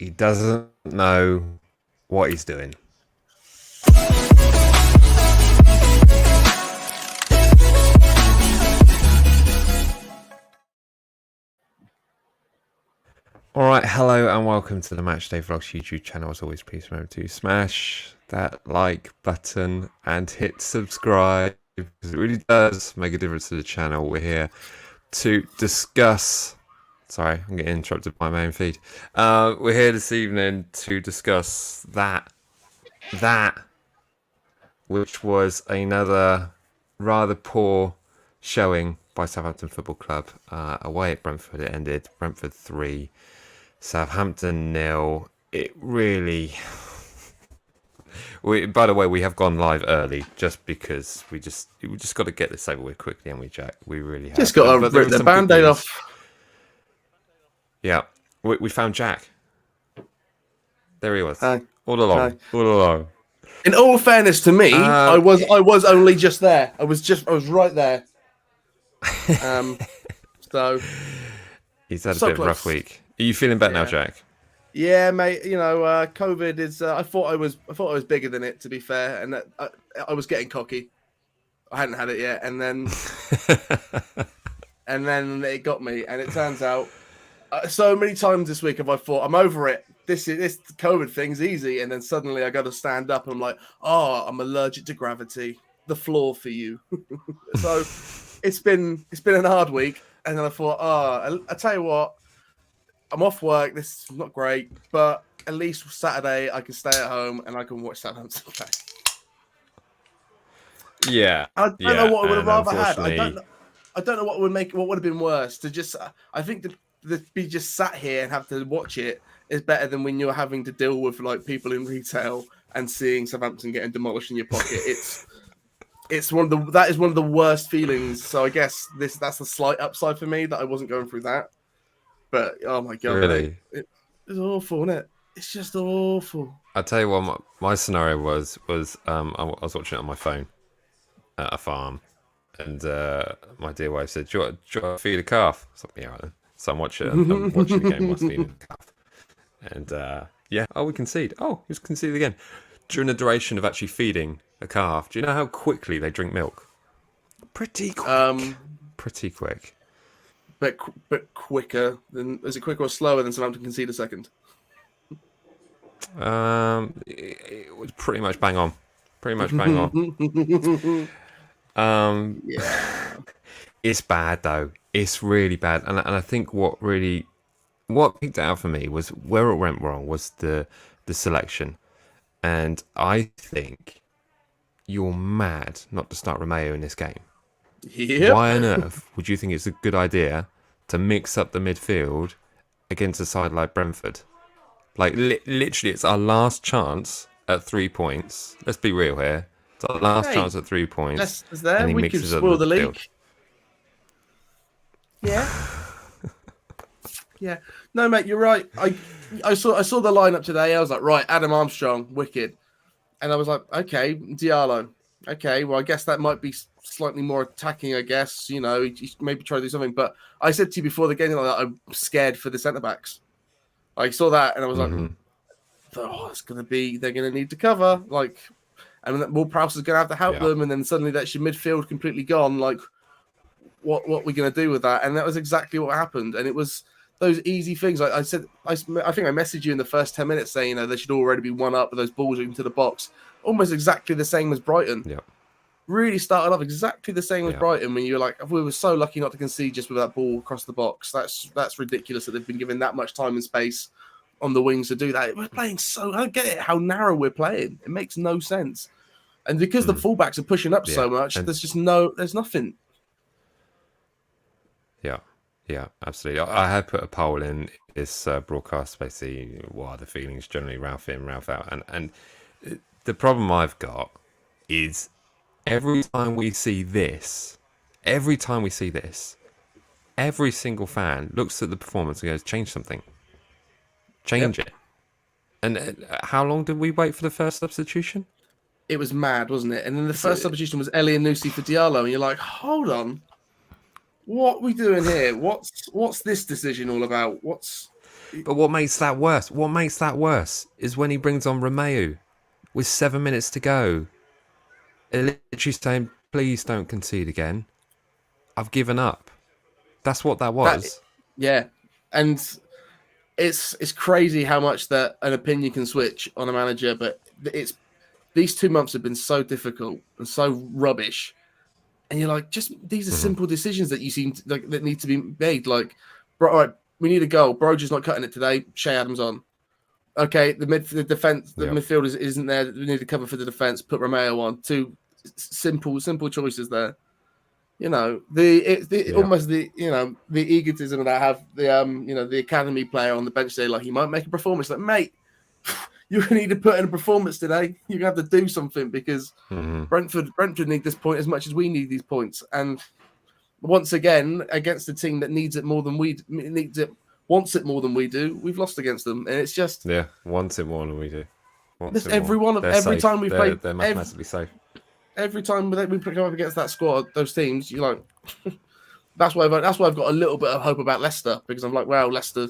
He doesn't know what he's doing. Alright, hello and welcome to the Matchday Vlogs YouTube channel. As always, please remember to smash that like button and hit subscribe, because it really does make a difference to the channel. We're here to discuss... Sorry, I'm getting interrupted by my own feed. We're here this evening to discuss that which was another rather poor showing by Southampton Football Club away at Brentford. It ended Brentford 3, Southampton 0. It really... by the way, we have gone live early just because we just got to get this over with quickly, and Jack? We really have. Just got to rip the band-aid off. Yeah, we found Jack. There he was. Hi. All along. In all fairness to me, I was only just there. I was right there. So he's had a bit of a rough week. Are you feeling better now, Jack? Yeah, mate. You know, COVID is. I thought I was bigger than it, to be fair, and I was getting cocky. I hadn't had it yet, and then it got me. And it turns out, so many times this week have I thought I'm over it. This COVID thing's easy, and then suddenly I got to stand up, and I'm like, oh, I'm allergic to gravity. The floor for you. So it's been an hard week, and then I thought, I tell you what. I'm off work. This is not great, but at least Saturday I can stay at home and I can watch Southampton play. Yeah, I don't know what I would have rather had. I don't know what would have been worse. To just, I think to be just sat here and have to watch it is better than when you're having to deal with like people in retail and seeing Southampton getting demolished in your pocket. That is one of the worst feelings. So I guess that's a slight upside for me that I wasn't going through that. But oh my god, really, it's awful, isn't it? It's just awful. I'll tell you what my scenario was. I was watching it on my phone at a farm, and my dear wife said, "Do you want to feed a calf?" So yeah, right then. So I'm watching the game whilst feeding the calf, and we concede. Oh, we conceded again. During the duration of actually feeding a calf, do you know how quickly they drink milk? Pretty quick. Pretty quick. But quicker than, is it quicker or slower than Southampton concede a second? It was pretty much bang on. Yeah, it's bad though. It's really bad, and I think what picked it out for me was where it went wrong was the selection, and I think you're mad not to start Romeo in this game. Yep. Why on earth would you think it's a good idea to mix up the midfield against a side like Brentford? Like, literally, it's our last chance at 3 points. Let's be real here. It's our last chance at 3 points. And he mixes up the league. Yeah. Yeah. No, mate, you're right. I saw the lineup today. I was like, right, Adam Armstrong, wicked. And I was like, okay, Diallo. Okay, well, I guess that might be slightly more attacking, I guess. You know, maybe try to do something. But I said to you before the game, like, I'm scared for the centre-backs. I saw that, and I was like, it's going to be... They're going to need to cover. Like, and Ward-Prowse is going to have to help them, and then suddenly that's your midfield completely gone. Like, what are we going to do with that? And that was exactly what happened. And it was those easy things. Like I said, I think I messaged you in the first 10 minutes saying, they should already be one up with those balls into the box. Almost exactly the same as Brighton. Yeah. Really started off exactly the same as Brighton when you were like, we were so lucky not to concede just with that ball across the box. That's ridiculous that they've been given that much time and space on the wings to do that. We're playing I don't get it how narrow we're playing. It makes no sense. And because the fullbacks are pushing up so much, there's nothing. Yeah, absolutely. I had put a poll in this broadcast, basically, what are the feelings generally, Ralph in, Ralph out, and the problem I've got is every time we see this, every single fan looks at the performance and goes, change something. Change it. And how long did we wait for the first substitution? It was mad, wasn't it? And then the first substitution was Ellie and Nusi for Diallo, and you're like, hold on. What are we doing here? What's this decision all about? But what makes that worse? What makes that worse is when he brings on Romeu with 7 minutes to go, literally saying, "Please don't concede again. I've given up." That's what that That was. yeah, and it's crazy how much that an opinion can switch on a manager. But it's these 2 months have been so difficult and so rubbish, and you're like, just these are simple decisions that you seem to, like that need to be made. Like, bro, all right, we need a goal. Brogue's not cutting it today. Shea Adams on. Okay, the defense, the Yeah, midfield isn't there. We need to cover for the defense. Put Romeo on. Two simple choices there. You know, yeah, almost the the egotism that I have the academy player on the bench say like he might make a performance. Like, mate, you're gonna need to put in a performance today. You're gonna have to do something because Brentford need this point as much as we need these points. And once again, against a team that needs it more than wants it more than we do, we've lost against them. And it's just yeah. Wants it more than we do. Wants it more. They're every safe. time we play They're mathematically safe. every time we come up against that squad, those teams, you're like, that's why I've got a little bit of hope about Leicester because I'm like, wow, Leicester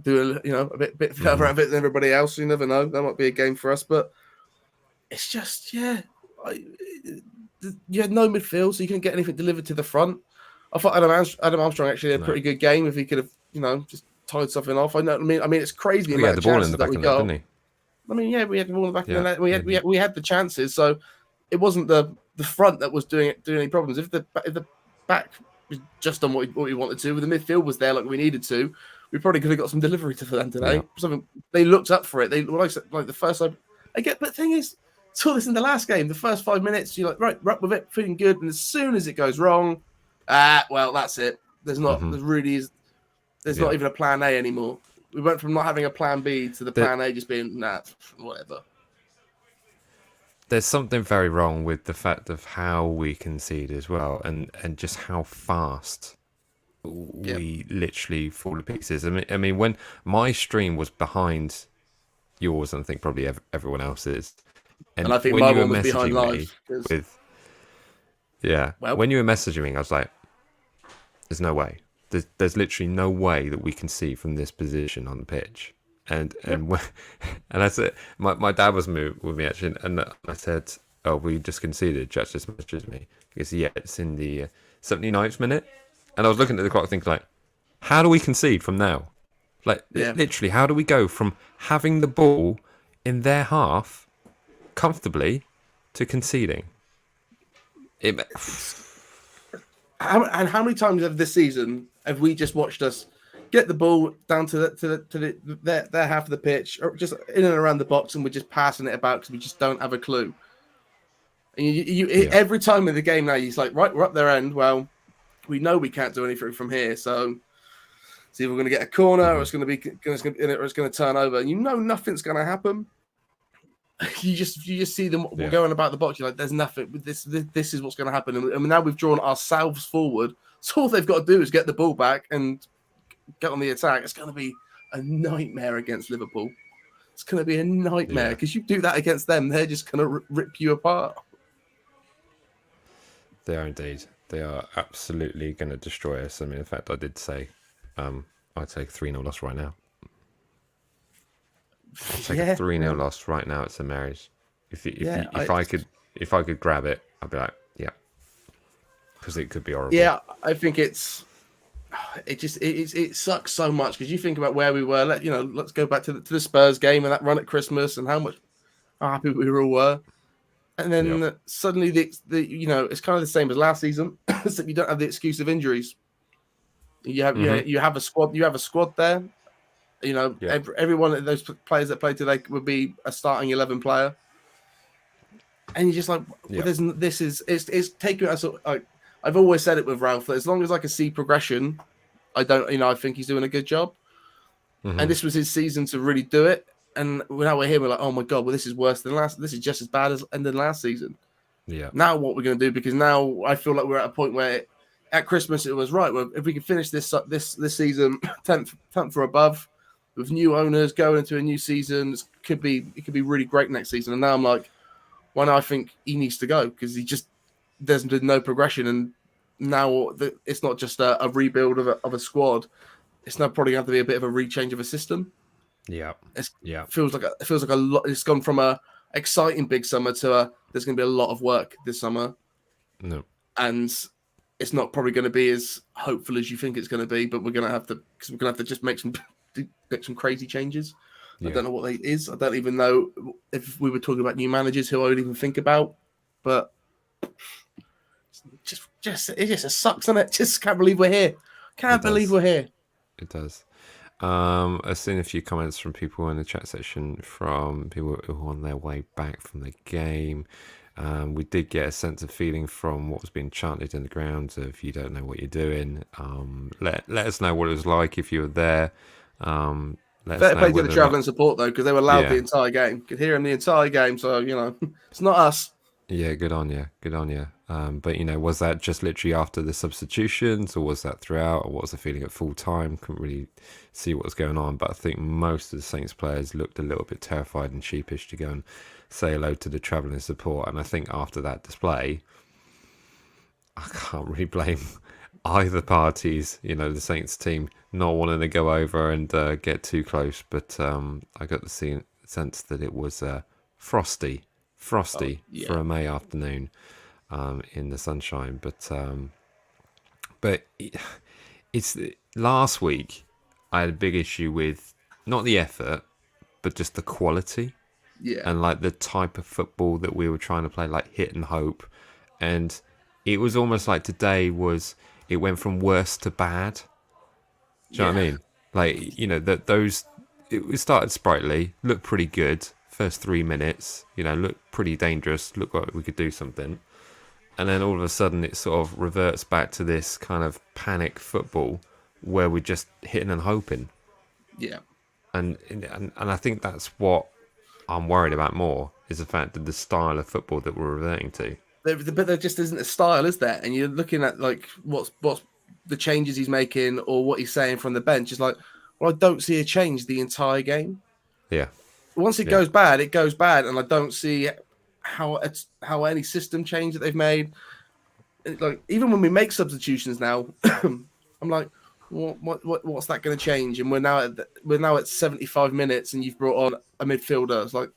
do a bit further out of it than everybody else. You never know, that might be a game for us, but it's just you had no midfield, so you couldn't get anything delivered to the front. I thought Adam Armstrong actually had a pretty good game if he could have just tied something off. I mean, it's crazy the He amount had the of ball in chances the that back we of the net, got. didn't he? I mean, yeah, we had the ball in the back of the Yeah. net. We had the chances, so it wasn't the front that was doing any problems. If the back was just on what we wanted to, the midfield was there like we needed to, we probably could have got some delivery to them today. Yeah. Something they looked up for it. They like the first time. But the thing is, saw this in the last game. The first 5 minutes, you're like, right, we're up with it, feeling good, and as soon as it goes wrong, well, that's it. There's not not even a plan A anymore. We went from not having a plan B to the plan A just being whatever. There's something very wrong with the fact of how we concede as well, and just how fast we literally fall to pieces. I mean, when my stream was behind yours, and I think probably everyone else's, and I think when my you were one was behind messaging me live. with, when you were messaging me, I was like, "There's no way. There's literally no way that we can see from this position on the pitch." And when, and I said, my dad was with me actually, and I said, "Oh, we just conceded." Jack just messaged me because it's in the 79th minute, and I was looking at the clock thinking like, how do we concede from now? Like literally, how do we go from having the ball in their half comfortably to conceding? And how many times this season have we just watched us get the ball down to their half of the pitch, or just in and around the box, and we're just passing it about because we just don't have a clue. And every time in the game now, he's like, right, we're up their end. Well, we know we can't do anything from here, so it's either we're going to get a corner, or it's going to turn over. And nothing's going to happen. You just see them going about the box. You're like, there's nothing. This is what's going to happen. And now we've drawn ourselves forward. So all they've got to do is get the ball back and get on the attack. It's going to be a nightmare against Liverpool. It's going to be a nightmare because you do that against them, they're just going to rip you apart. They are indeed. They are absolutely going to destroy us. I mean, in fact, I did say I'd take a 3-0 loss right now. I'll take a 3-0 loss right now at St Mary's. If I could grab it, I'd be like, yeah, because it could be horrible. Yeah, I think it sucks so much because you think about where we were. Let's go back to the Spurs game and that run at Christmas and how happy we all were. And then suddenly it's kind of the same as last season, except you don't have the excuse of injuries. You have a squad. You have a squad there. Every one of those players that played today would be a starting 11 player, and you're just like, it's taking us. I've always said it with Ralph that as long as I can see progression, I think he's doing a good job. And this was his season to really do it. And now we're here, we're like, oh my god, well this is worse than last. This is just as bad as than last season. Yeah. Now what we're going to do, because now I feel like we're at a point where at Christmas it was right. Well, if we can finish this season 10th or above, with new owners going into a new season, it could be really great next season. And now I'm like, well, now I think he needs to go because there's no progression, and now it's not just a rebuild of a squad. it's now probably going to have to be a bit of a rechange of a system. Yeah. It Yeah. feels like a lot. It's gone from a exciting big summer to there's going to be a lot of work this summer, No. and it's not probably going to be as hopeful as you think it's going to be. But we're going to have to just make some crazy changes. I Yeah. don't know what they is. I don't even know if we were talking about new managers who I would even think about. But it just sucks, doesn't it? Just can't believe we're here. It Can't believe does. we're here. It does. I've seen a few comments from people in the chat section from people who were on their way back from the game. We did get a sense of feeling from what was being chanted in the grounds of "you don't know what you're doing." Let us know what it was like if you were there. Let us Fair know play to the whether or not. travelling support though, because they were loud the Yeah, entire game. Could hear them the entire game, so it's not us. yeah, good on you, good on you. But was that just literally after the substitutions, or was that throughout, or what was the feeling at full time? Couldn't really see what was going on, but I think most of the Saints players looked a little bit terrified and sheepish to go and say hello to the travelling support. And I think after that display, I can't really blame either parties. The Saints team not wanting to go over and get too close, but I got the sense that it was frosty Yeah, for a May afternoon in the sunshine. But it's last week I had a big issue with not the effort, but just the quality yeah, and like the type of football that we were trying to play, like hit and hope. And it was almost like today it went from worse to bad. Do you know what I yeah, mean? Like, that it started sprightly, looked pretty good. First 3 minutes, looked pretty dangerous, looked like we could do something. And then all of a sudden it sort of reverts back to this kind of panic football where we're just hitting and hoping. yeah. And I think that's what I'm worried about more, is the fact that the style of football that we're reverting to. But there just isn't a style, is there? And you're looking at like what's the changes he's making or what he's saying from the bench. It's like, well, I don't see a change the entire game. Yeah, Once it yeah, goes bad, it goes bad, and I don't see how any system change that they've made. Like even when we make substitutions now, I'm like, what's that going to change? And we're now at 75 minutes, and you've brought on a midfielder. It's like,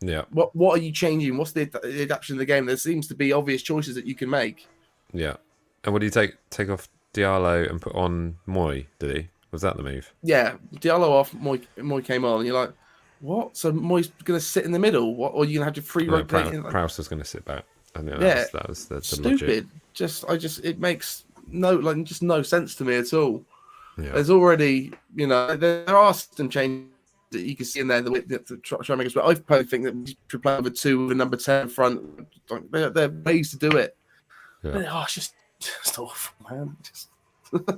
yeah, what are you changing? What's the adaptation of the game? There seems to be obvious choices that you can make. yeah. And what do you take off Diallo and put on Moy, did he? Was that the move? Yeah, Diallo off, Moy came on, and you're like, what? So Moy's going to sit in the middle? What? Or are you going to have to free No, rotate? Like, Prowse was going to sit back. I think yeah, that was the logic. stupid. It makes no sense to me at all. Yeah, There's already, there are some changes that you can see in there that try and make us. But I probably think that we should play with two with a number 10 in front. Like, there are ways to do it. yeah, But, it's just awful, man.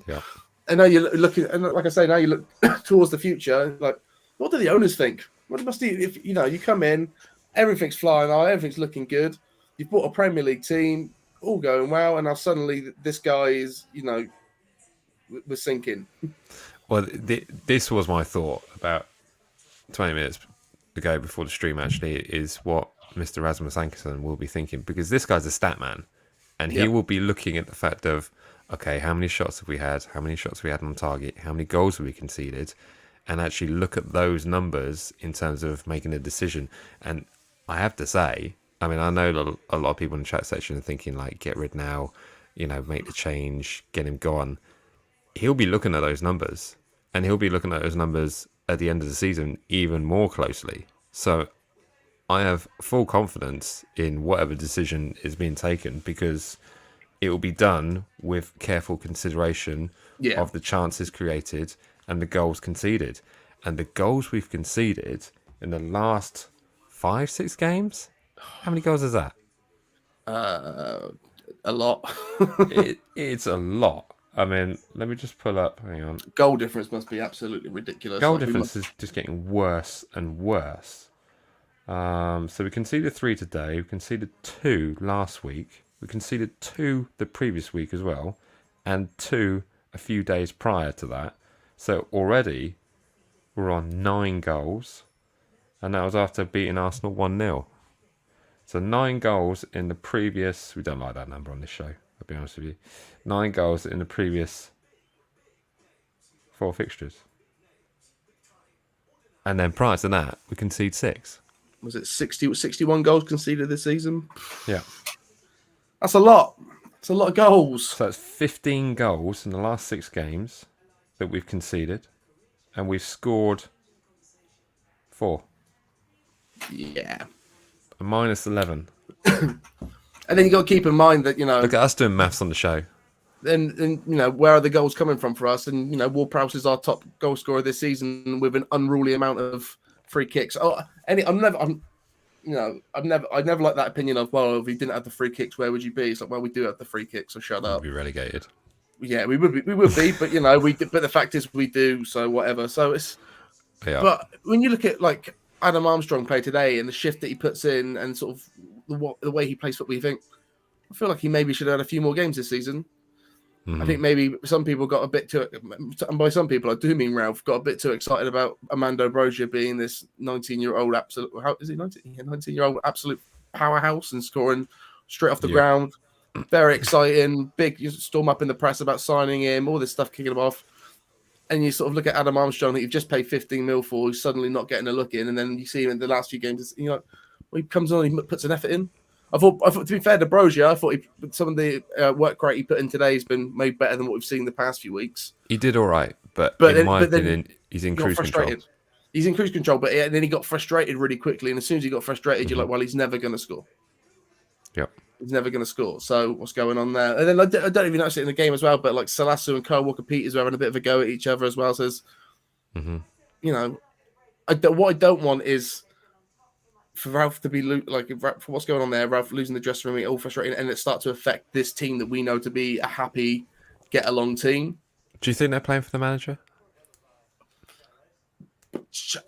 yeah, And now you're looking, and like I say, now you look towards the future. Like, what do the owners think? What must you, if you come in, everything's flying high, everything's looking good. You've bought a Premier League team, all going well, and now suddenly this guy is, we're sinking. Well, this was my thought about 20 minutes ago before the stream, actually, is what Mr. Rasmus Ankerson will be thinking, because this guy's a stat man, and he Yep. will be looking at the fact of, okay, how many shots have we had? How many shots have we had on target? How many goals have we conceded? And actually look at those numbers in terms of making a decision. And I have to say, I mean, I know a lot of people in the chat section are thinking, like, get rid now, make the change, get him gone. He'll be looking at those numbers, and he'll be looking at those numbers at the end of the season even more closely. So I have full confidence in whatever decision is being taken, because it will be done with careful consideration Yeah. of the chances created and the goals conceded. And the goals we've conceded in the last 5-6 games, how many goals is that? A lot. It's a lot. I mean, let me just pull up. Hang on. Goal difference must be absolutely ridiculous. Goal Like, difference is just getting worse and worse. So we conceded 3 today. We conceded 2 last week. We conceded 2 the previous week as well, and 2 a few days prior to that. So already we're on 9 goals, and that was after beating Arsenal 1-0. So 9 goals in the previous. We don't like that number on this show, I'll be honest with you. 9 goals in the previous 4 fixtures. And then prior to that, we conceded 6. Was it 61 goals conceded this season? Yeah. That's a lot. It's a lot of goals. So it's 15 goals in the last 6 games that we've conceded. And we've scored 4. Yeah. A minus 11. And then you got to keep in mind that, Look at us doing maths on the show. And where are the goals coming from for us? And Ward-Prowse is our top goal scorer this season with an unruly amount of free kicks. I'd never like that opinion of, well, if we didn't have the free kicks, where would you be? It's like, well, we do have the free kicks, so shut up. We'd be relegated. Yeah, we would be, but but the fact is we do, so whatever. So it's But when you look at like Adam Armstrong play today and the shift that he puts in and sort of the way he plays football, you think, I feel like he maybe should have had a few more games this season. Mm-hmm. I think maybe some people got a bit too, and by some people I do mean Ralph, got a bit too excited about Armando Broja being this 19-year-old absolute. How is he 19? Yeah, 19-year-old absolute powerhouse and scoring straight off the ground. Very exciting. Big storm up in the press about signing him. All this stuff kicking him off. And you sort of look at Adam Armstrong that you've just paid 15 mil for, who's suddenly not getting a look in, and then you see him in the last few games. Well, he comes on, he puts an effort in. I thought to be fair to Broja, I thought some of the work rate he put in today has been made better than what we've seen the past few weeks. He did all right, but in my opinion, he's in cruise control. He's in cruise control, but then he got frustrated really quickly, and as soon as he got frustrated, you're like, well, he's never going to score. Yep. He's never going to score. So what's going on there? And then I don't even notice it in the game as well, but like Salasu and Kyle Walker-Peters are having a bit of a go at each other as well. Says, what I don't want is for Ralph to be for what's going on there, Ralph losing the dressing room, all frustrating, and it start to affect this team that we know to be a happy, get along team. Do you think they're playing for the manager?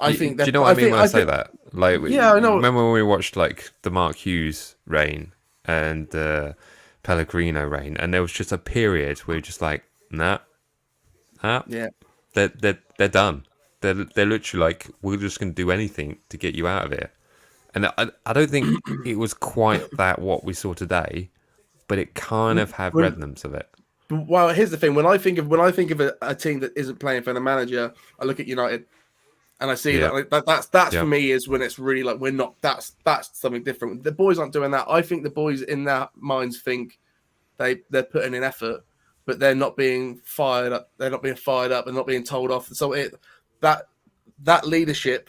I think. Do you know what I mean when I say that? Like, yeah, I know. Remember when we watched like the Mark Hughes reign and Pellegrino reign, and there was just a period where you're just like, nah, yeah, they're done. They're literally like, we're just going to do anything to get you out of here. And I don't think it was quite that what we saw today, but it kind of had remnants of it. Well, here's the thing: when I think of a team that isn't playing for the manager, I look at United, and I see that's for me is when it's really like we're not. That's something different. The boys aren't doing that. I think the boys in their minds think they're putting in effort, but they're not being fired up. They're not being fired up and not being told off. So that leadership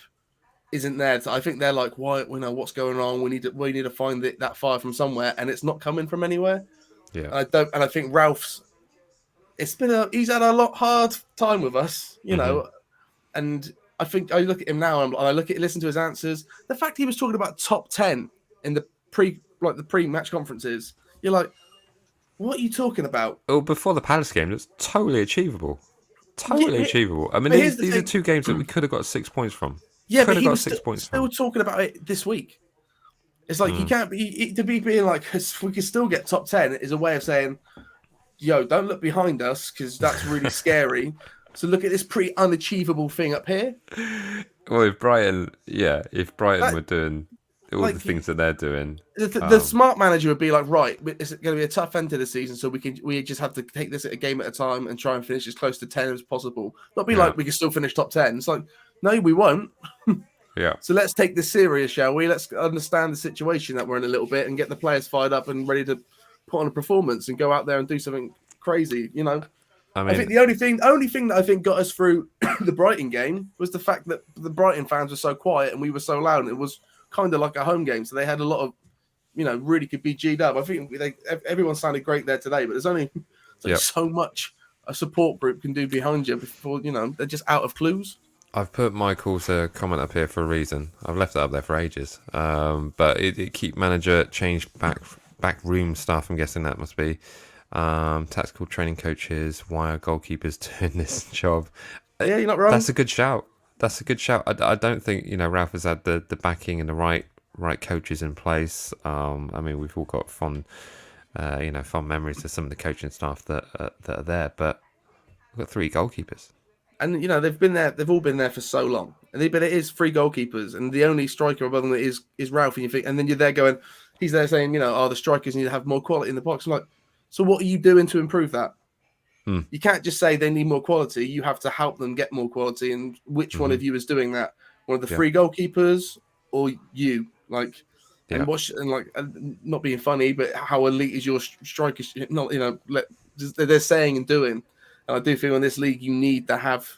isn't there. So I think they're like, why? What's going on? We need to find that fire from somewhere, and it's not coming from anywhere. Yeah, and I think Ralph's. He's had a lot hard time with us, and I think I look at him now and I listen to his answers. The fact he was talking about top 10 in the pre-match conferences, you're like, what are you talking about? Oh, before the Palace game, it's totally achievable. Totally achievable. I mean, these are 2 games that we could have got 6 points from. Yeah, but he was still talking about it this week. It's like you can't be to be being like we can still get top 10 is a way of saying, yo, don't look behind us because that's really scary. So look at this pretty unachievable thing up here. Well, if Brighton were doing all the things that they're doing, the smart manager would be like, right, it's going to be a tough end to the season, so we just have to take this a game at a time and try and finish as close to 10 as possible. Not be like we can still finish top 10. It's like, no, we won't. Yeah. So let's take this serious, shall we? Let's understand the situation that we're in a little bit and get the players fired up and ready to put on a performance and go out there and do something crazy. I think the only thing that I think got us through the Brighton game was the fact that the Brighton fans were so quiet and we were so loud. And it was kind of like a home game, so they had a lot of, really could be G'd up. I think everyone sounded great there today, but there's only so much a support group can do behind you before they're just out of clues. I've put Michael's comment up here for a reason. I've left it up there for ages. But it keep manager change back room stuff. I'm guessing that must be tactical training coaches. Why are goalkeepers doing this job? Yeah, you're not wrong. That's a good shout. I don't think Ralph has had the backing and the right coaches in place. I mean, we've all got fond memories of some of the coaching staff that are there, but we've got 3 goalkeepers. And they've been there. They've all been there for so long. But it is 3 goalkeepers, and the only striker above them is Ralph. And you think, and then you're there going, he's there saying, the strikers need to have more quality in the box. I'm like, so what are you doing to improve that? You can't just say they need more quality. You have to help them get more quality. And which one of you is doing that? One of the three goalkeepers or you? Like, and not being funny, but how elite is your striker? Not they're saying and doing. And I do feel in this league you need to have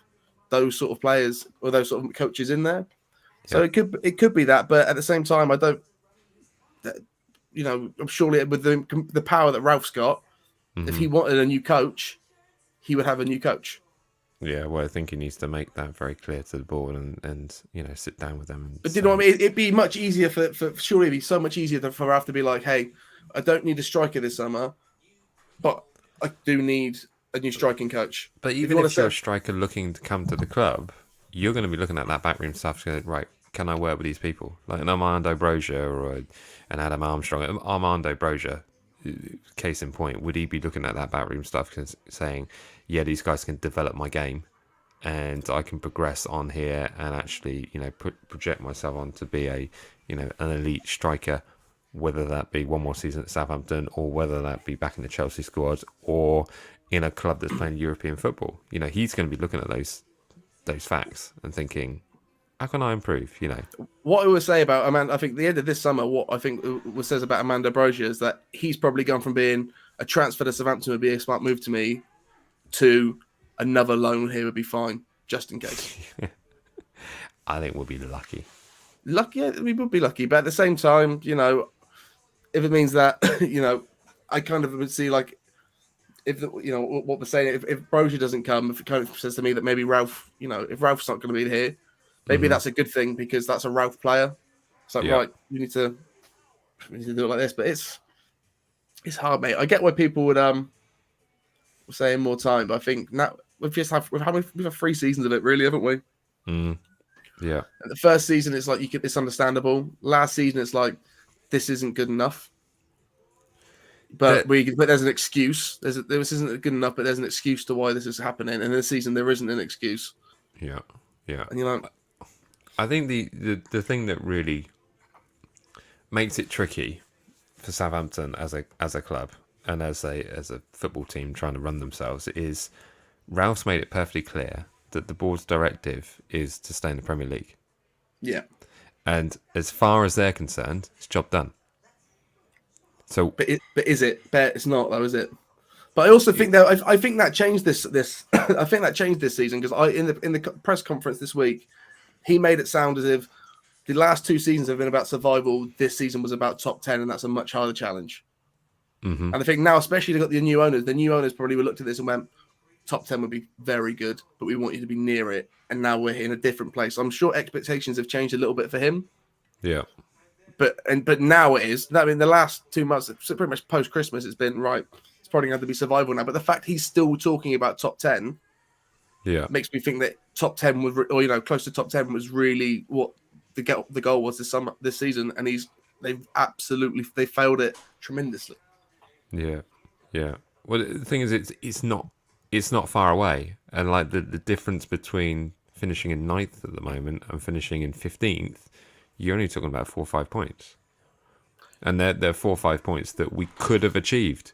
those sort of players or those sort of coaches in there. So it could be that, but at the same time, I don't. I'm surely with the power that Ralph's got, if he wanted a new coach, he would have a new coach. Yeah, well, I think he needs to make that very clear to the board and sit down with them. But you know what I mean? It'd be much easier for surely it'd be so much easier for Ralph to be like, hey, I don't need a striker this summer, but I do need a new striking coach. But even if you're a striker looking to come to the club, you're going to be looking at that backroom stuff going, right, can I work with these people? Like an Armando Broja or an Adam Armstrong. Armando Broja, case in point, would he be looking at that backroom stuff saying, yeah, these guys can develop my game and I can progress on here and actually, project myself on to be an elite striker, whether that be one more season at Southampton or whether that be back in the Chelsea squad or in a club that's playing European football. He's going to be looking at those facts and thinking, how can I improve? What I would say about Amanda, I think the end of this summer, what I think says about Amanda Broja is that he's probably gone from being a transfer to Southampton would be a smart move to me to another loan here would be fine, just in case. I think we'll be lucky. Lucky, yeah, we would be lucky, but at the same time, if it means that, I kind of would see like if what we're saying, if Broja doesn't come, if it kind of says to me that maybe Ralph, if Ralph's not going to be here, maybe that's a good thing because that's a Ralph player. It's like right, we need to do it like this, but it's hard, mate. I get why people would say more time, but I think now we've had 3 seasons of it, really, haven't we? Yeah. And the first season, it's like it's understandable. Last season, it's like this isn't good enough. But there's an excuse. This isn't good enough, but there's an excuse to why this is happening. And this season, there isn't an excuse. Yeah. And I think the thing that really makes it tricky for Southampton as a club and as a football team trying to run themselves is Ralph's made it perfectly clear that the board's directive is to stay in the Premier League. Yeah. And as far as they're concerned, it's job done. So, but is it? Bet it's not, though, is it? But I also think that I think that changed this. I think that changed this season because in the press conference this week, he made it sound as if the last 2 seasons have been about survival. This season was about top 10, and that's a much harder challenge. And I think now, especially they've got the new owners. The new owners probably looked at this and went, "Top 10 would be very good, but we want you to be near it." And now we're in a different place. I'm sure expectations have changed a little bit for him. Yeah. But now it is. I mean, the last 2 months, pretty much post Christmas, it's been right. It's probably going to be survival now. But the fact he's still talking about top 10, makes me think that top 10 was, or close to top 10 was really what the goal was this season, and they failed it tremendously. Yeah. Well, the thing is, it's not far away, and like the difference between finishing in 9th at the moment and finishing in 15th. You're only talking about 4 or 5 points. And they're 4 or 5 points that we could have achieved.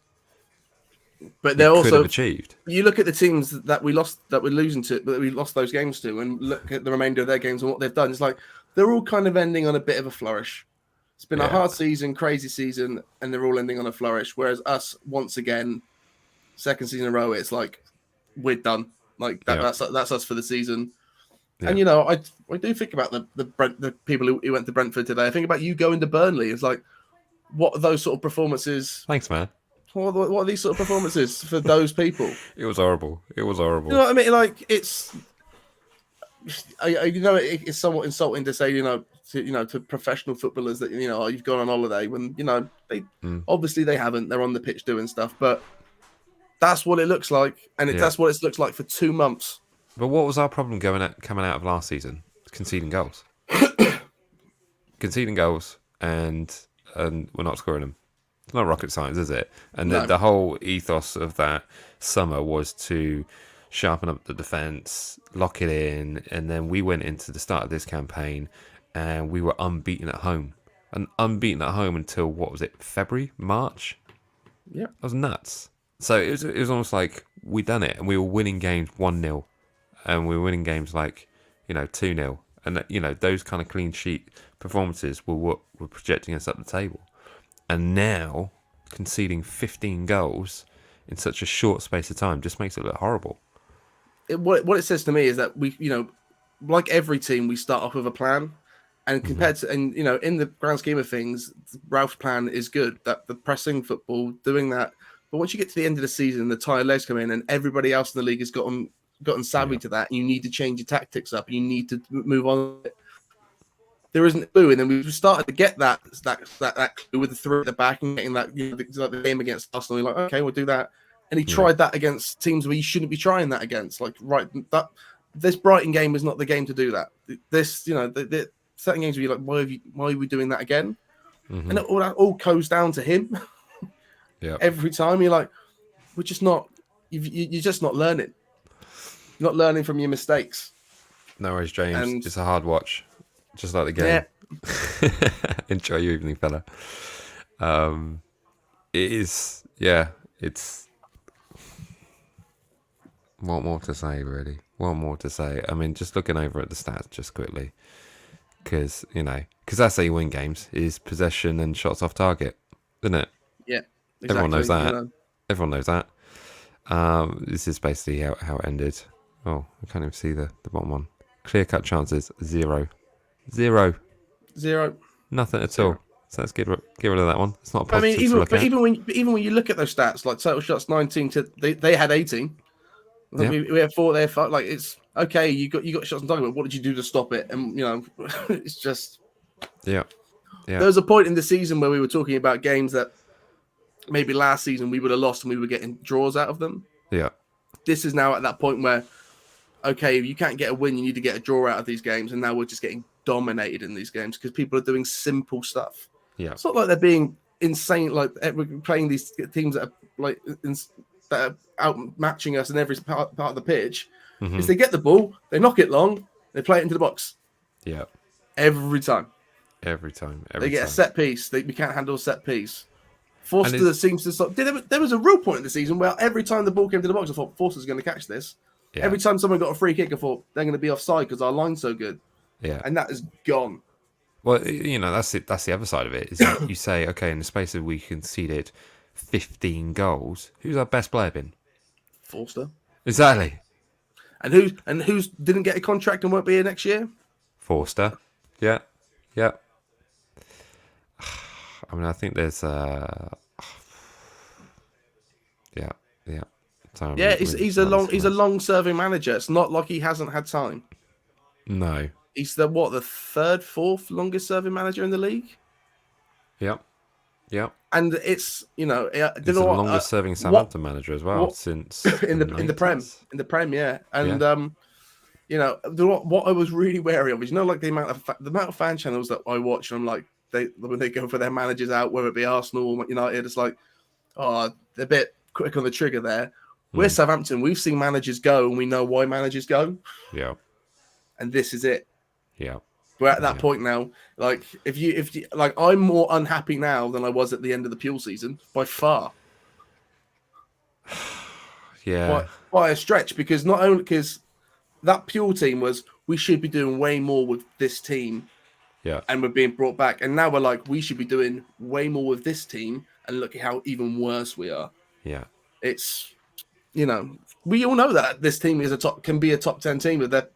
But they're also achieved. You look at the teams that we lost, that we lost those games to, and look at the remainder of their games and what they've done. It's like they're all kind of ending on a bit of a flourish. It's been a hard season, crazy season, and they're all ending on a flourish. Whereas us, once again, second season in a row, it's like we're done. Like that's us for the season. Yeah. And I do think about the people who went to Brentford today. I think about you going to Burnley. It's like, what are those sort of performances? Thanks, man. What are these sort of performances for those people? It was horrible. You know what I mean? Like it's somewhat insulting to say to professional footballers that you've gone on holiday when they obviously they haven't. They're on the pitch doing stuff, but that's what it looks like, and that's what it looks like for 2 months. But what was our problem coming out of last season? Conceding goals. Conceding goals, and we're not scoring them. It's not rocket science, is it? And the whole ethos of that summer was to sharpen up the defence, lock it in, and then we went into the start of this campaign and we were unbeaten at home. And unbeaten at home until, what was it, February, March? Yeah. That was nuts. So it was almost like we done it, and we were winning games 1-0, and we were winning games like 2-0, and those kind of clean sheet performances were what were projecting us up the table. And now conceding 15 goals in such a short space of time just makes it look horrible. What it says to me is that we, like every team, we start off with a plan, and compared to, and in the grand scheme of things, Ralph's plan is good. That the pressing football, doing that. But once you get to the end of the season, the tired legs come in, and everybody else in the league has gotten savvy Yeah, to that. And you need to change your tactics up. You need to move on. There isn't a clue, and then we started to get that clue with the three at the back and getting that like the game against Arsenal. You're like, okay, we'll do that. And he yeah, tried that against teams where you shouldn't be trying that against. Like, right, that this Brighton game is not the game to do that. This, the certain games where you're like, why are we doing that again? And that all goes down to him. yeah. Every time you're like, we're just not. You're just not learning. You're not learning from your mistakes. No worries, James. And It's a hard watch, just like the yeah, game. Enjoy your evening, fella. It is, yeah. It's what more to say, really? What more to say? I mean, just looking over at the stats just quickly, because that's how you win games: is possession and shots off target, isn't it? yeah, exactly. Everyone knows that. Everyone knows that. This is basically how it ended. Oh, I can't even see the bottom one. Clear cut chances, 0. 0. Zero. Nothing at all. So let's get rid of that one. It's not I mean, positive to look at. even when you look at those stats, like total shots 19 to they had 18. Yeah. We had 4 there. Like, it's okay. You got shots on target, but what did you do to stop it? And it's just Yeah. Yeah. there was a point in the season where we were talking about games that maybe last season we would have lost and we were getting draws out of them. Yeah. This is now at that point where, okay, you can't get a win, you need to get a draw out of these games, and now we're just getting dominated in these games because people are doing simple stuff. Yeah. It's not like they're being insane. Like, we're playing these teams that are like that are outmatching us in every part of the pitch. Is they get the ball, they knock it long, they play it into the box. Yeah. Every time. Every time. They get time. a set piece. We can't handle a set piece. Forster seems to stop. There was a real point in the season where every time the ball came to the box, I thought Forster's going to catch this. Yeah. Every time someone got a free kick, I thought they're going to be offside because our line's so good. Yeah. And that is gone. Well, that's it. That's the other side of it. Is you say, okay, in the space of we conceded 15 goals, who's our best player been? Forster. Exactly. And who's didn't get a contract and won't be here next year? Forster. Yeah. Yeah. I mean, I think there's yeah. Time Yeah, he's a long serving manager. It's not like he hasn't had time. No. He's the third, fourth longest serving manager in the league. Yep. Yep. And it's He's the longest serving Southampton manager as well since in the Prem, yeah. And what I was really wary of is like the amount of fan channels that I watch, and I'm like, when they go for their managers out, whether it be Arsenal or United, it's like, oh, they're a bit quick on the trigger there. We're Southampton. We've seen managers go, and we know why managers go. Yeah. And this is it. Yeah. We're at that point now. Like, if you like, I'm more unhappy now than I was at the end of the Pule season by far. Yeah. By a stretch, because not only because that Pule team was, we should be doing way more with this team. Yeah. And we're being brought back, and now we're like, we should be doing way more with this team, and look at how even worse we are. Yeah. It's we all know that this team can be a top 10 team, but they're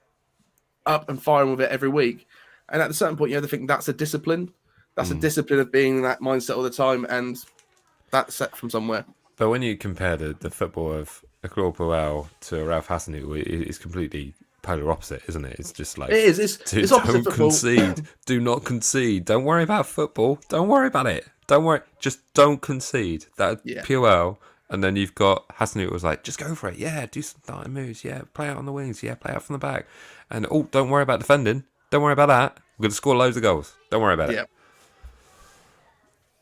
up and firing with it every week. And at a certain point, you have to think that's a discipline. That's a discipline of being in that mindset all the time, and that's set from somewhere. But when you compare the football of a Claude Puel to a Ralph Hasenhüttl, it's completely polar opposite, isn't it? It's just like, it is. It's opposite don't football. Concede. Do not concede. Don't worry about football. Don't worry about it. Don't worry. Just don't concede. That Puel. And then you've got Hasenhüttl was like, just go for it. Yeah, do some starting moves. Yeah, play out on the wings. Yeah, play out from the back. And don't worry about defending. Don't worry about that. We're going to score loads of goals. Don't worry about it.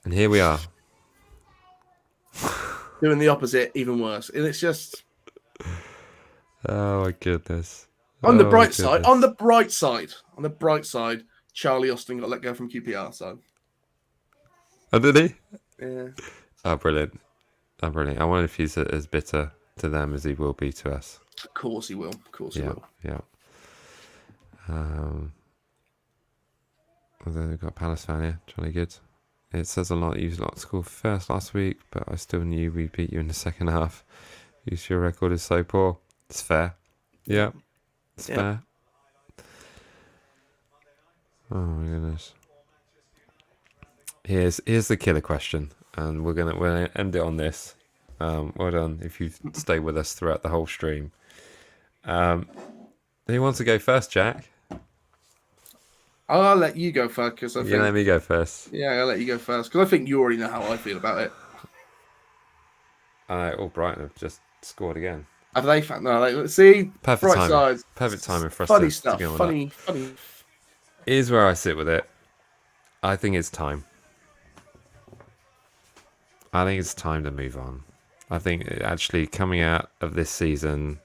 And here we are. Doing the opposite, even worse. And it's just... Oh, my goodness. On the bright side, Charlie Austin got let go from QPR, so... Oh, did he? Yeah. Oh, brilliant. Oh, brilliant. I wonder if he's as bitter to them as he will be to us. Of course he will. Of course he Yeah, will. yeah. Then we've got Palace fan here, Johnny Good. It says a lot. You lot scored first last week, but I still knew we beat you in the second half. Your record is so poor. It's fair. Yeah, it's fair. Oh my goodness. Here's the killer question, and we're gonna end it on this. Well done if you've stayed with us throughout the whole stream. Who wants to go first, Jack? I'll let you go first because I You think. let me go first. Yeah, I'll let you go first because I think you already know how I feel about it. Brighton have just scored again. Have they found? No, like, see, Perfect bright timing. sides. Perfect timing for us Funny to stuff. get on with Funny. that. Here's where I sit with it. I think it's time. I think it's time to move on. I think actually coming out of this season,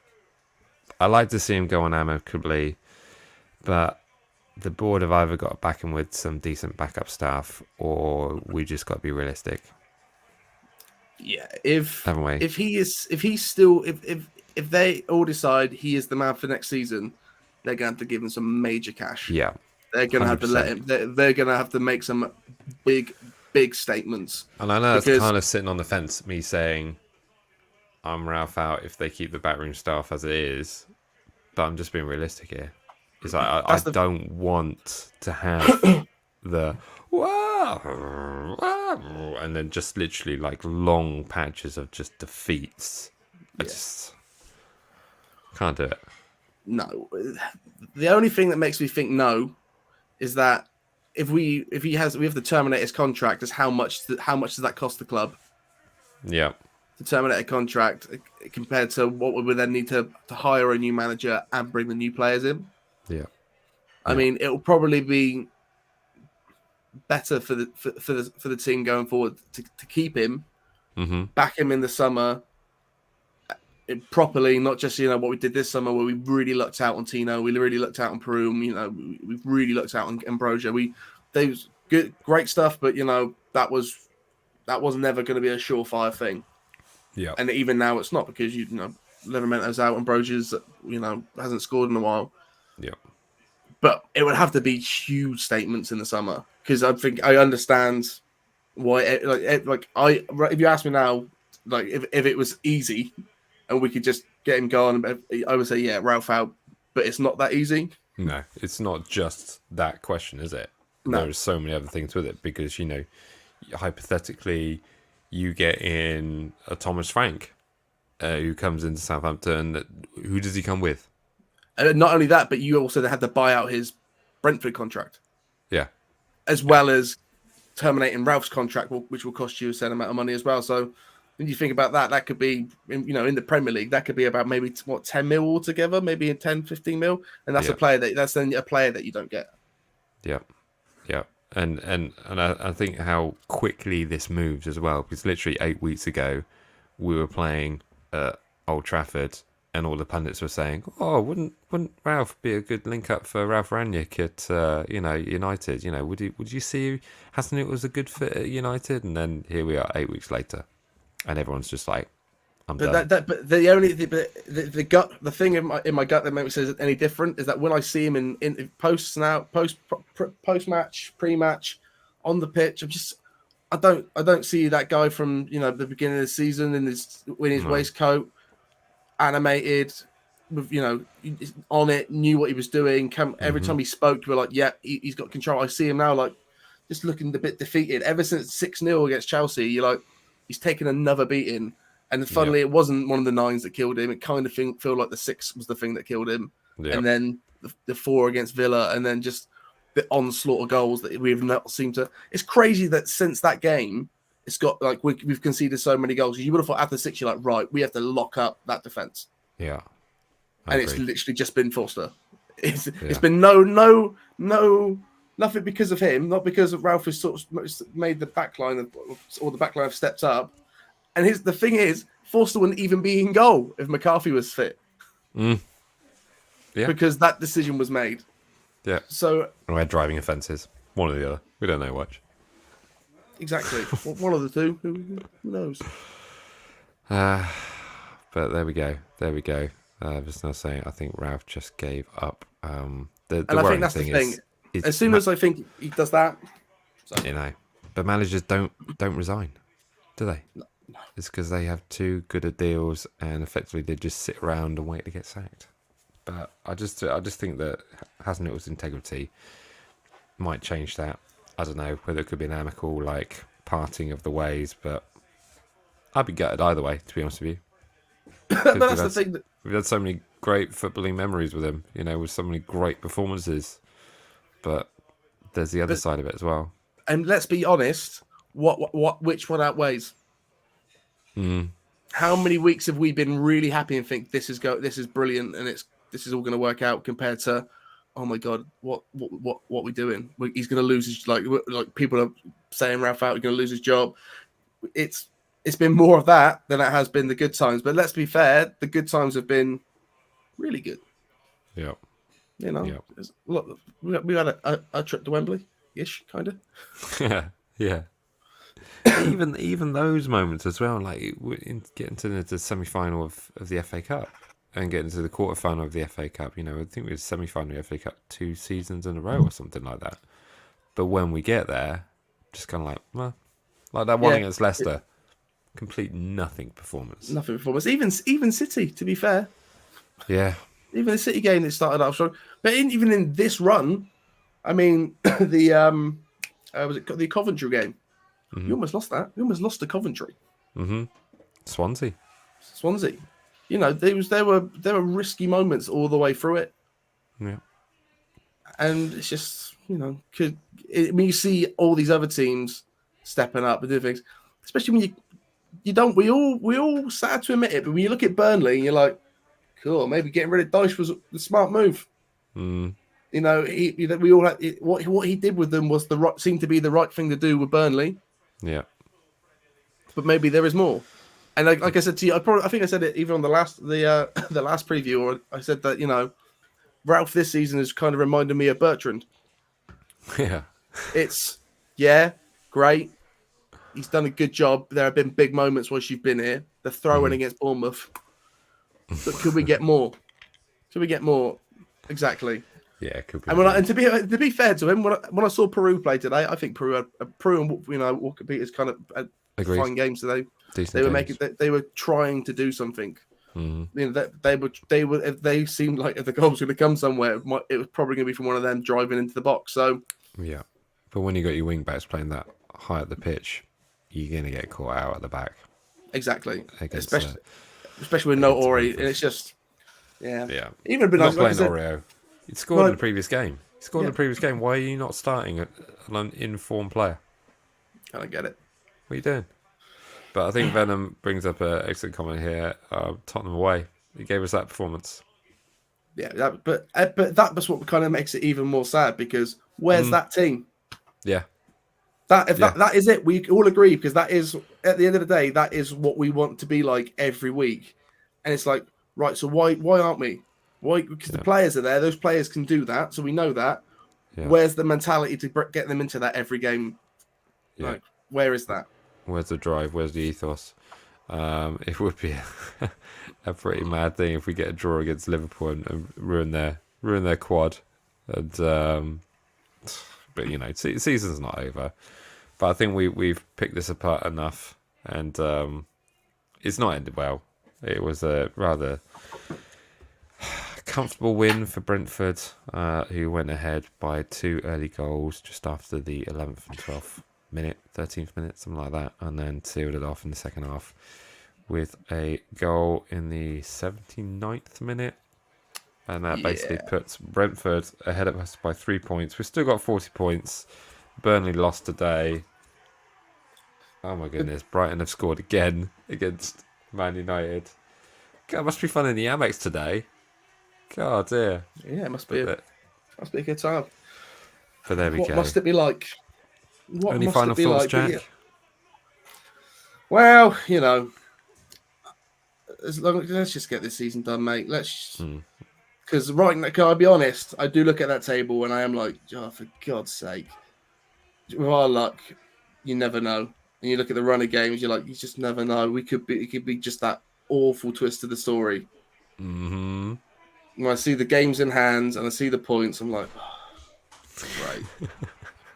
I like to see him go on amicably, but the board have either got to back him with some decent backup staff, or we just got to be realistic. Yeah, Haven't we? if they all decide he is the man for next season, they're going to have to give him some major cash. Yeah, they're going to have to let him. They're going to have to make some big statements. And I know that's kind of sitting on the fence. Me saying, I'm Ralph out if they keep the backroom staff as it is, but I'm just being realistic here. It's like I don't want to have the wow, and then just literally like long patches of just defeats. I just can't do it. No, the only thing that makes me think no is that if we have to terminate his contract, is how much does that cost the club? Yeah. To terminate a contract compared to what we would then need to hire a new manager and bring the new players in. Yeah. I mean, it will probably be better for the team going forward to keep him, back him in the summer properly, not just what we did this summer where we really lucked out on Tino, we really lucked out on Peru, we really lucked out on Ambrosia. They was great stuff, but that was never going to be a surefire thing. Yeah, and even now it's not because Livermento's out, Ambrosia's hasn't scored in a while. Yeah. But it would have to be huge statements in the summer because I think I understand why. If you ask me now, like if it was easy and we could just get him going, I would say yeah, Ralph out. But it's not that easy. No, it's not just that question, is it? No. There's so many other things with it because hypothetically, you get in a Thomas Frank who comes into Southampton. Who does he come with? And not only that, but you also had to buy out his Brentford contract. Yeah. As well as terminating Ralph's contract, which will cost you a certain amount of money as well. So when you think about that, that could be, in the Premier League, that could be about maybe 10 mil altogether, maybe 10, 15 mil. And that's that's then a player that you don't get. Yeah. Yeah. And I think how quickly this moves as well, because literally 8 weeks ago, we were playing at Old Trafford, and all the pundits were saying, "Oh, wouldn't Ralph be a good link up for Ralph Rangnick at United? Would you see Hasenhüttl was a good fit at United?" And then here we are 8 weeks later, and everyone's just like, "I'm done." But the thing in my gut that makes it any different is that when I see him in post match, pre-match, on the pitch, I don't see that guy from the beginning of the season in his waistcoat, animated, with on it, knew what he was doing. Every time he spoke, we were like, yeah, he's got control. I see him now like just looking a bit defeated. Ever since 6-0 against Chelsea, you're like, he's taken another beating. And funnily, it wasn't one of the 9s that killed him. It kind of feel like the 6 was the thing that killed him. Yep. And then the 4 against Villa, and then just the onslaught of goals that we've not seemed to. It's crazy that since that game, it's got like we've conceded so many goals. You would have thought after 6, you're like, right, we have to lock up that defense. Yeah, it's literally just been Foster. It's been no nothing because of him, not because of Ralph has sort of made the backline or the backline have stepped up. And the thing is, Forster wouldn't even be in goal if McCarthy was fit. Yeah. Because that decision was made. Yeah. So we had driving offences. One or the other. We don't know which. Exactly. One of the two. Who knows? But there we go. There we go. Just now saying, I think Ralph just gave up. The And I think worrying that's the thing thing. is As soon as I think he does that, so, you know, but managers don't resign, do they? no. It's because they have too good at deals, and effectively they just sit around and wait to get sacked. But I just think that Hasenhutl's integrity might change that. I don't know whether it could be an amicable like parting of the ways, but I'd be gutted either way, to be honest with you, But because that's the thing. we've had so many great footballing memories with him, with so many great performances. But there's the other But side of it as well. and let's be honest, which one outweighs? Mm. How many weeks have we been really happy and think this is brilliant and this is all going to work out compared to, oh my god, what we doing? He's going to lose his like people are saying Ralph out, he's going to lose his job. It's been more of that than it has been the good times. But let's be fair, the good times have been really good. Yeah. Look, we had a trip to Wembley ish, kind of. Yeah. Yeah. even those moments as well, like getting to the semi-final of the FA Cup and getting to the quarter-final of the FA Cup. I think we had semi-final of the FA Cup 2 seasons in a row or something like that. But when we get there, just kind of like, well, like that one against Leicester, complete nothing performance. Nothing performance. Even City, to be fair. Yeah. Even the City game that started off strong, but even in this run, I mean, the was it the Coventry game? Mm-hmm. You almost lost that. You almost lost to Coventry. Mm-hmm. Swansea. There were risky moments all the way through it. Yeah. And it's just when you see all these other teams stepping up and doing things, especially when you don't. We all sad to admit it, but when you look at Burnley, and you're like, cool, maybe getting rid of Dyche was the smart move. Mm. We all had what he did with them was seemed to be the right thing to do with Burnley. Yeah, but maybe there is more. And like I said to you, I think I said it even on the last preview, or I said that Ralph this season has kind of reminded me of Bertrand. Yeah, it's great. He's done a good job. There have been big moments while you've been here. The throw-in against Bournemouth. But could we get more? Could we get more? Exactly. Yeah, it could be. And to be fair to him, when I saw Peru play today, I think Peru and Walker Peters kind of fine games today. Decent they were trying to do something. Mm-hmm. They seemed like if the goal was going to come somewhere, it was probably going to be from one of them driving into the box. So yeah, but when you got your wing backs playing that high at the pitch, you're going to get caught out at the back. Exactly, especially with no Ori, and it's just yeah. Even been nice, playing Oreo. He scored in the previous game. In the previous game. Why are you not starting an informed player? I don't get it. What are you doing? But I think Venom brings up an excellent comment here. Tottenham away. He gave us that performance. Yeah, but that's what kind of makes it even more sad because where's that team? Yeah. That is it. We all agree because that is at the end of the day that is what we want to be like every week, and it's like right. So why aren't we? Why? Because the players are there. Those players can do that. So we know that. Yeah. Where's the mentality to get them into that every game? Yeah. Like, where is that? Where's the drive? Where's the ethos? It would be a pretty mad thing if we get a draw against Liverpool and ruin their quad. And but season's not over. But I think we've picked this apart enough, and it's not ended well. It was a rather comfortable win for Brentford, who went ahead by 2 early goals just after the 11th and 12th minute, 13th minute, something like that, and then sealed it off in the second half with a goal in the 79th minute. And that basically puts Brentford ahead of us by 3 points. We've still got 40 points. Burnley lost today. Oh my goodness, Brighton have scored again against Man United. God, it must be fun in the Amex today. God, dear. Yeah, it must be a good time. But there we go. What must it be like? Any final thoughts, Jack? Well, let's just get this season done, mate. Because right now, can I be honest? I do look at that table and I am like, oh, for God's sake. With our luck, you never know. and you look at the run of games, you're like, you just never know. It could be just that awful twist to the story. Mm-hmm. When I see the games in hand and I see the points, I'm like, oh, great,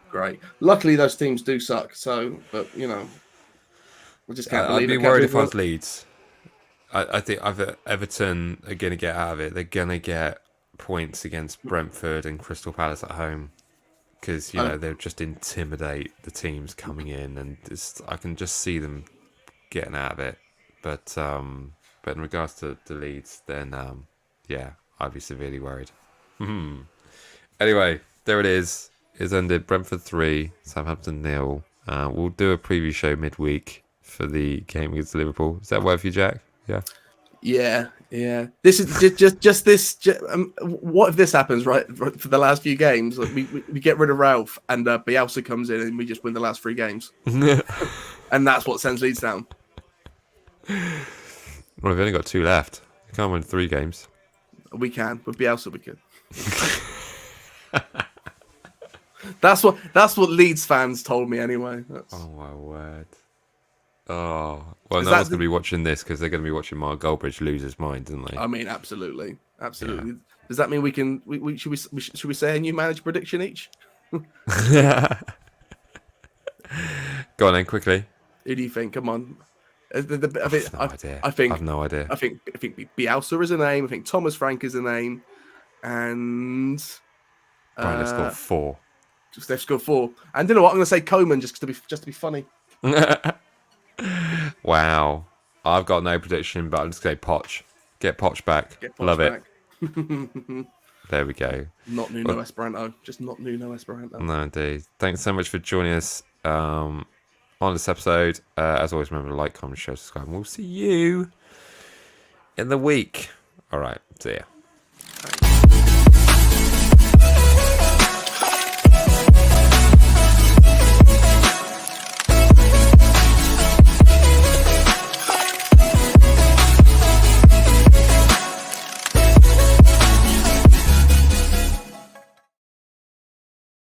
great. Luckily, those teams do suck. So, but you know, I just can't I'd believe be it. Can't worried believe if I what. was Leeds. I think Everton are going to get out of it. They're going to get points against Brentford and Crystal Palace at home because they'll just intimidate the teams coming in, and I can just see them getting out of it. But in regards to the Leeds, then yeah, I'd be severely worried. Anyway, there it is. It's ended. Brentford 3, Southampton 0. We'll do a preview show midweek for the game against Liverpool. Does that work for you, Jack? Yeah. Yeah, yeah. This is just this. What if this happens right for the last few games? Like we get rid of Ralph and Bielsa comes in and we just win the last 3 games, and that's what sends Leeds down. Well, we've only got 2 left. You can't win 3 games. We can with Bielsa. We can. That's what Leeds fans told me anyway. Oh my word. Oh well, Is no that one's going to be watching this because they're going to be watching Mark Goldbridge lose his mind, isn't they? I mean, absolutely, absolutely. Yeah. Does that mean we can? Should we say a new manager prediction each? Go on then, quickly. Who do you think? Come on. I have no idea. I think Bielsa is a name. I think Thomas Frank is a name, and Right, let's go 4. They've scored 4. And you know what? I'm going to say Coman just to be funny. Wow. I've got no prediction, but I'm just going to say Poch. Get Poch back. Love it. There we go. Not Nuno Esperanto. Just not Nuno Esperanto. No, indeed. Thanks so much for joining us on this episode. As always, remember to like, comment, share, subscribe, and we'll see you in the week. All right. See ya.